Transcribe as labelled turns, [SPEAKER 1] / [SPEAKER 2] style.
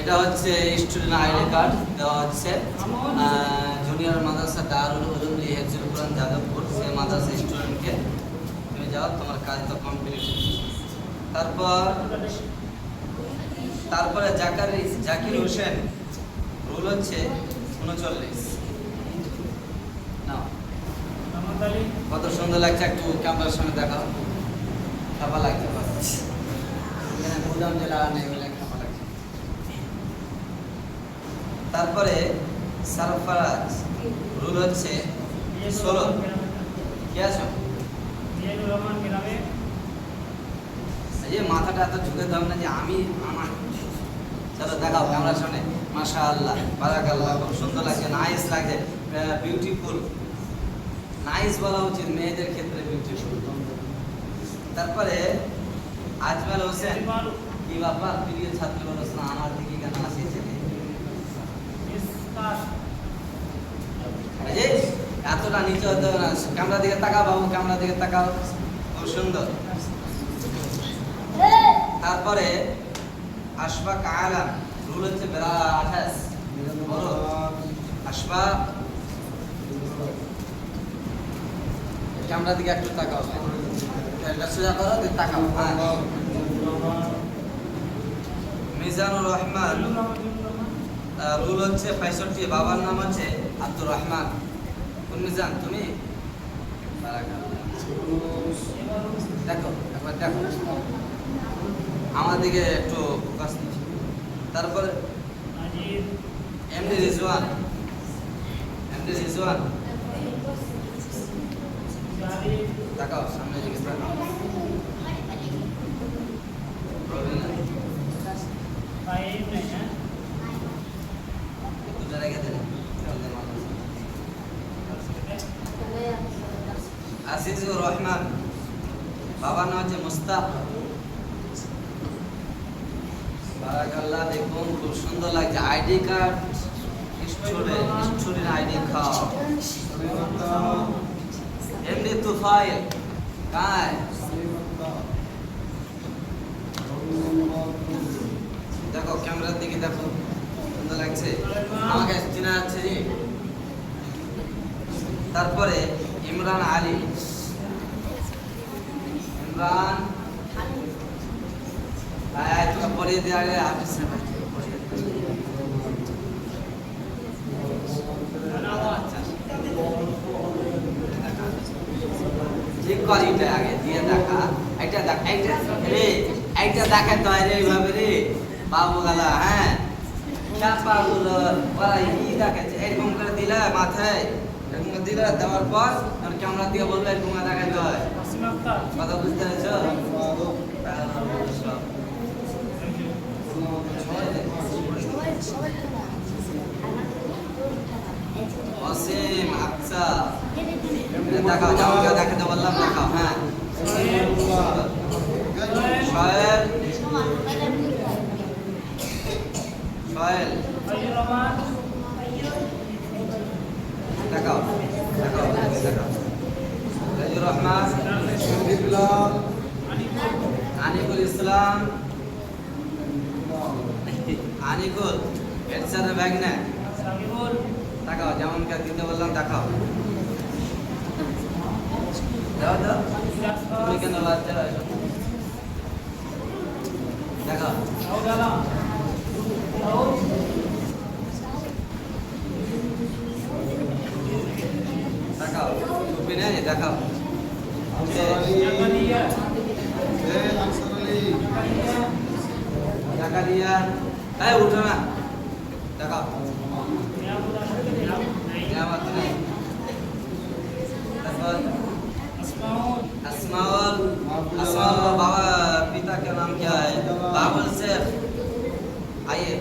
[SPEAKER 1] এটা হচ্ছে student ID card দেওয়া হচ্ছে জুনিয়র মাদ্রাসা দারুল উলুম হিফজুল কুরআন যাদবপুর সেই মাদ্রাসা স্টুডেন্টকে তুমি যাও, তোমার কাজ তো কমপ্লিট। তারপরে জাকির হোসেন, রুল হচ্ছে 39। নাও, কত সুন্দর লাগছে, একটু ক্যামেরার সামনে দেখাও। খাপা লাগছে, গুদাম জেলা নেই বলে খাপা লাগছে। তারপরে সারফারাজ, রুল হচ্ছে 16। কি আছো? এই মাথাটা এত ঝুঁকে দাও না যে আমি আমার। চলো দেখাও ক্যামেরার সামনে। মাশাআল্লাহ, বারাকাল্লাহ, খুব সুন্দর লাগছে, নাইস লাগছে, বিউটিফুল। নাইস বলা উচিত, মেয়েদের ক্ষেত্রে বিউটিফুল। তারপরে আজমাল হোসেন, কি ব্যাপার প্রিয় ছাত্র বলছ না, আমার দিকে কেন আসিছে? এতটা নিচে হতে হবে না, ক্যামেরা দিকে তাকাও বাবু, ক্যামেরা দিকে তাকাও, খুব সুন্দর। তারপরে আশফাক আলম, রুল হচ্ছে 28। আশফাক, ক্যামেরা দিকে একটু তাকাও, সোজা করো, তাকাও। মিজানুর রহমান, রুল হচ্ছে 65। বাবার নাম হচ্ছে আব্দুর রহমান। কোন মিজান তুমি? দেখো একবার দেখো, আমার দিকে একটু ফোকাস নিচ্ছি। তারপরে এমডি রিজওয়ান, তাকাও সামনে দিকে তাকাও। আজিজুর রহমান, বাবার নাম হচ্ছে মুস্তাক। বারাকাল্লাহ, দেখুন খুব সুন্দর লাগছে। ID card, student ID card. MD Tufail, কায় দেখো ক্যামেরার দিকে দেখো, সুন্দর লাগছে, আমাকে চেনা যাচ্ছে জি। তারপরে ইমরান আলী, ইমরান তোকে পড়িয়ে দেওয়া আগে হাফিজ ঠিক কর, এটা আগে দিয়ে দেখা, এটা দেখ, এইটা দেখে তো এইভাবে রে বাবু গালা। হ্যাঁ, চাপাগুলো ওরা ই দেখেছে, এরকম করে দিলে মাথায়, এরকম দিলে দেওয়ার পর ক্যামেরা দিয়ে বলবে এরকম দেখাতে হয়। কথা বুঝতে পেরেছো? অসীম, আচ্ছা দেখাও, জামাকে দেখাতে বললাম, দেখাও। হ্যাঁ, সোহেল, দেখাও, রাজুর রহমান, আনিকুল ইসলাম, আনিকুল এর সাথে ব্যাগ নেয়, দেখাও, যেমনকে দিতে বললাম দেখাও। তুমি কেন বাচ্চা দেখাও, দেখাও, টুপি নেই, দেখাও। টাকা দিয়া, এই উঠো না, দেখাও। তারপর আসমাউল, बाबा पिता का नाम क्या है? बाबुल शेख। आइए,